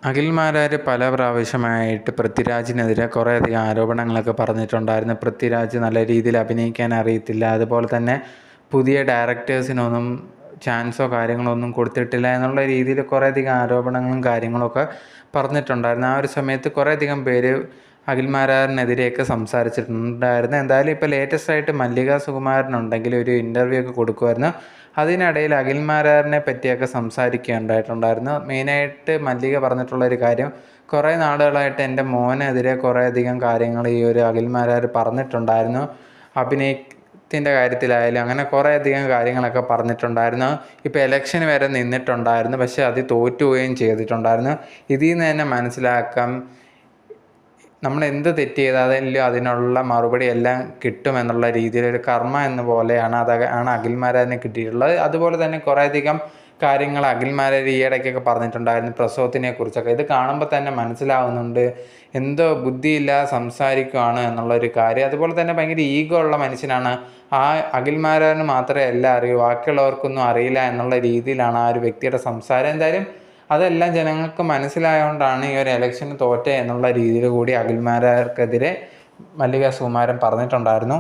അഖിൽമാരാർ പല പ്രാവശ്യമായിട്ട് പൃഥ്വിരാജിനെതിരെ കുറേയധികം ആരോപണങ്ങളൊക്കെ പറഞ്ഞിട്ടുണ്ടായിരുന്നു. പൃഥ്വിരാജ് നല്ല രീതിയിൽ അഭിനയിക്കാൻ അറിയത്തില്ല, അതുപോലെ തന്നെ പുതിയ ഡയറക്ടേഴ്സിനൊന്നും ചാൻസോ കാര്യങ്ങളോ ഒന്നും കൊടുത്തിട്ടില്ല എന്നുള്ള രീതിയിൽ കുറേയധികം ആരോപണങ്ങളും കാര്യങ്ങളൊക്കെ പറഞ്ഞിട്ടുണ്ടായിരുന്നു. ആ ഒരു സമയത്ത് കുറേയധികം പേര് അഖിൽമാരാറിനെതിരെയൊക്കെ സംസാരിച്ചിട്ടുണ്ടായിരുന്നു. എന്തായാലും ഇപ്പോൾ ലേറ്റസ്റ്റ് ആയിട്ട് മല്ലിക സുകുമാരനുണ്ടെങ്കിൽ ഒരു ഇൻ്റർവ്യൂ ഒക്കെ കൊടുക്കുമായിരുന്നു. അതിനിടയിൽ അഖിൽമാരാറിനെ പറ്റിയൊക്കെ സംസാരിക്കുകയുണ്ടായിട്ടുണ്ടായിരുന്നു. മെയിനായിട്ട് മല്ലിക പറഞ്ഞിട്ടുള്ളൊരു കാര്യം, കുറേ നാളുകളായിട്ട് എൻ്റെ മോനെതിരെ കുറേയധികം കാര്യങ്ങൾ ഈ ഒരു അഖിൽമാരാർ പറഞ്ഞിട്ടുണ്ടായിരുന്നു. അഭിനയത്തിൻ്റെ കാര്യത്തിലായാലും അങ്ങനെ കുറേയധികം കാര്യങ്ങളൊക്കെ പറഞ്ഞിട്ടുണ്ടായിരുന്നു. ഇപ്പോൾ ഇലക്ഷന് വരെ നിന്നിട്ടുണ്ടായിരുന്നു, പക്ഷേ അത് തോറ്റുപോവുകയും ചെയ്തിട്ടുണ്ടായിരുന്നു. ഇതിൽ നിന്ന് തന്നെ മനസ്സിലാക്കാം, നമ്മൾ എന്ത് തെറ്റ് ചെയ്താലും അതിനുള്ള മറുപടി എല്ലാം കിട്ടുമെന്നുള്ള രീതിയിലൊരു കർമ്മ എന്ന പോലെയാണ് ആണ് അഖിൽമാരാറിന് കിട്ടിയിട്ടുള്ളത്. അതുപോലെ തന്നെ കുറേയധികം കാര്യങ്ങൾ അഖിൽമാരാർ ഈ ഇടയ്ക്കൊക്കെ പറഞ്ഞിട്ടുണ്ടായിരുന്നു പ്രസവത്തിനെ കുറിച്ചൊക്കെ. ഇത് കാണുമ്പോൾ തന്നെ മനസ്സിലാവുന്നുണ്ട് എന്തോ ബുദ്ധിയില്ലാതെ സംസാരിക്കുകയാണ് എന്നുള്ളൊരു കാര്യം. അതുപോലെ തന്നെ ഭയങ്കര ഈഗോ ഉള്ള മനുഷ്യനാണ്. ആ അഖിൽമാരാറിന് മാത്രമേ എല്ലാം അറിയൂ, ബാക്കിയുള്ളവർക്കൊന്നും അറിയില്ല എന്നുള്ള രീതിയിലാണ് ആ ഒരു വ്യക്തിയുടെ സംസാരം. എന്തായാലും അതെല്ലാം ജനങ്ങൾക്ക് മനസ്സിലായതുകൊണ്ടാണ് ഈ ഒരു ഇലക്ഷന് തോറ്റ എന്നുള്ള രീതിയിൽ കൂടി അഖിൽമാരാർക്കെതിരെ മല്ലിക സുകുമാരൻ പറഞ്ഞിട്ടുണ്ടായിരുന്നു.